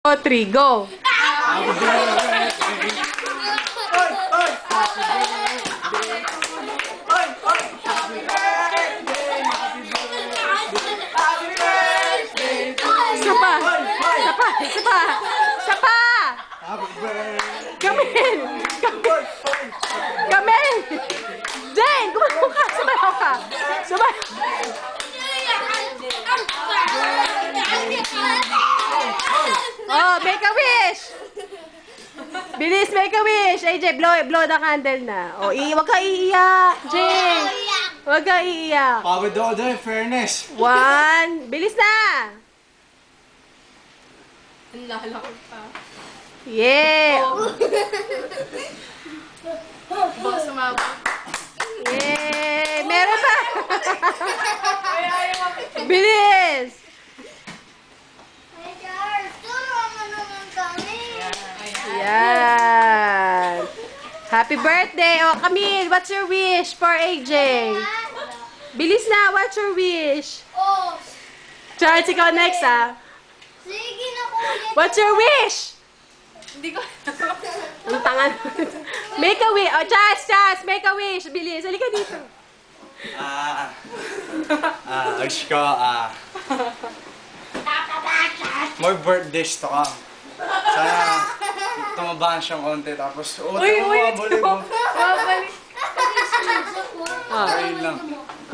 O, 3, go! Happy birthday. Oy! Oy! Happy birthday. Oy! Oy! Happy birthday. Happy birthday. Happy birthday. Isa pa! Isa pa! Isa pa! Isa pa! Happy birthday. Kamil! Oy! Oy! Kamil! Jane! Gumawa ka! Sumayaw ka! Sumayaw! Oh, make a wish! Bilis, make a wish! AJ, blow the candle na. Oh, wag ka iiyak, Jane! Wag ka iiyak. Pagod ako doon, fairness. 1, bilis na! Ang lalaki pa. Yeah! Baka sumabot. Yay! Meron pa! Bilis! Yan! Happy birthday! Oh, Camille, what's your wish for AJ? Bilis na, what's your wish? Oh, Charles, ikaw next, ah. sige na kuya. What's your wish? Hindi ko. Ang tangan. Make a wish. Oh, Charles, make a wish. Bilis, halika dito. Wish ko, more birthdays to come. Sana tumabahan siyang konti, tapos, Uy, balik mo. Babalik. Okay lang.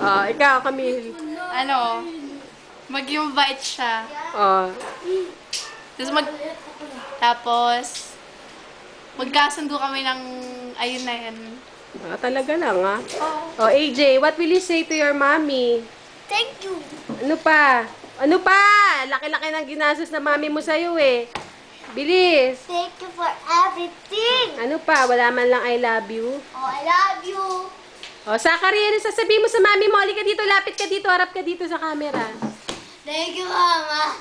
Oh, ikaw, Camille. Ano? Maging mabait siya. Oh. Tapos, magkasundo kami ng, ayun na yan. Ah, talaga lang, ah. Oh, AJ, what will you say to your mommy? Thank you. Ano pa? Ano pa? Laki-laki ng ginastos na mami mo sa'yo, eh. Bilis. Thank you for everything. Ano pa? Wala man lang I love you. Oh, I love you. Oh, Zachary, ano sasabihin mo sa mami mo? Halika dito, lapit ka dito, harap ka dito sa camera. Thank you, Mama.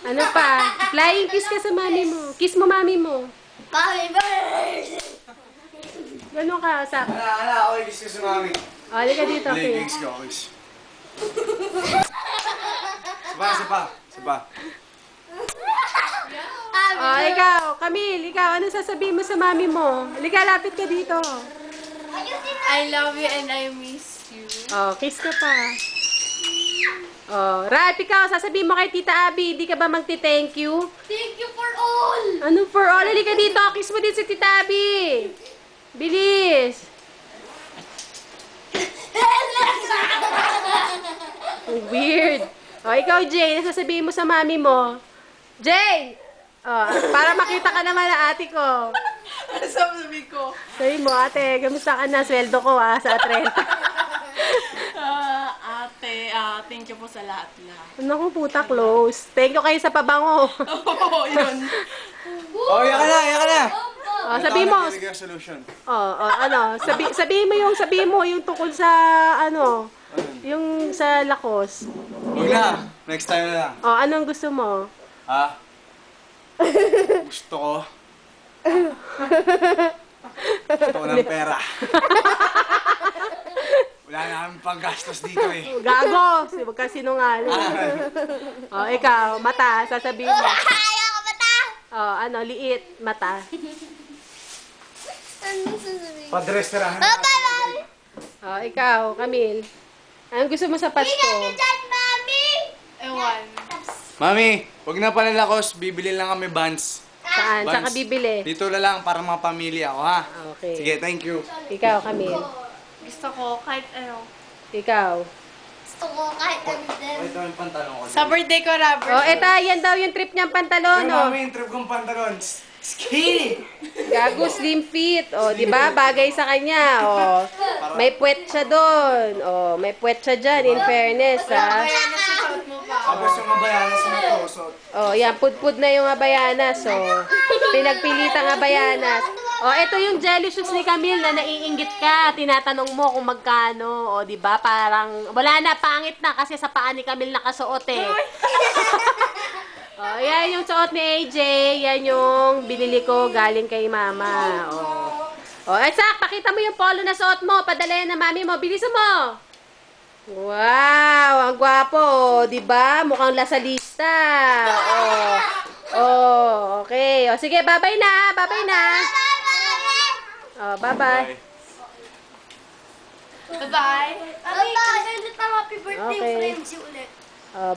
Ano pa? Flying kiss ka sa mami mo. Kiss mo mami mo. Happy birthday. Ganun ka, Zach. Okay, kiss ka sa mami. Oh, halika dito, Play okay. gigs ka, kiss. Saba. Oh, ikaw, Camille, ikaw, ano sasabihin mo sa mami mo? Halika, lapit ka dito. I love you and I miss you. Oh, kiss ka pa. Oh, Ralph, ikaw, sasabihin mo kay Tita Abby, hindi ka ba magti-thank you? Thank you for all. Ano for all? Halika dito, kiss mo din si Tita Abby. Bilis. Weird. Oh, ikaw, Jane, sasabihin mo sa mami mo. Jane! Oh, para makita ka naman na ate ko. Ano sabi ko? Sabi mo, ate, kamusta ka na? Sweldo ko, sa 30. Ate, thank you po sa lahat-lahat. Naku, puta, close. Thank you kayo sa pabango. Oo, yun. Oh, yan ka na. Oh, sabi mo. Solution. Sabihin mo yung tungkol sa, yung sa lakos. Huwag na. Next time na lang. Oh, anong gusto mo? Gusto ko. Gusto ko ng pera. Wala na kami panggastos dito eh. Gago! Huwag ka sinungaling. Oh, ikaw, mata, sasabihin mo. Ayaw ko mata. Oh, liit, mata. Ano sasabihin? Padresterahan. Mami. Oh, ikaw, Camille. Anong gusto mo sa Pasko? Ingat ka dyan, Mami. Ewan. Mami, huwag na pala lakos. Bibili lang kami buns. Saan? Saan ka bibili? Dito na lang para mga pamilya ako, ha? Okay. Sige, thank you. Ikaw, Camille. Gusto ko kahit ano. Ikaw. Gusto ko kahit ano din. Ito yung pantalon ko. Sa birthday ko, Robert. Oh, yan daw yung trip niyang pantalon, Pero oh. mami, yung trip kong pantalon. Skinny! Gago, slim fit. O, di ba? Bagay sa kanya. O, may puwet siya doon. O, may puwet siya dyan, in fairness, ha. Kaya nasusuot mo pa. Tapos yung abayanas na to, so... O, yan, pud-pud na yung abayanas. O, pinagpilitang abayanas. O, ito yung jelly shoes ni Camille na naiinggit ka. Tinatanong mo kung magkano. O, di ba? Parang, wala na, pangit na kasi sa paa ni Camille nakasuot, eh. Oh, yan yung suot ni AJ. Yan yung binili ko galing kay mama. Oh, Sak, pakita mo yung polo na suot mo. Padala yan na mami mo. Bilisan mo. Wow, ang gwapo. Diba? Mukhang lasalista. Oh, Okay, o sige, bye-bye na. Bye-bye na. Oh, bye-bye. Bye-bye. Mami, kasi ulit ng happy birthday Okay. friends ulit. Oh,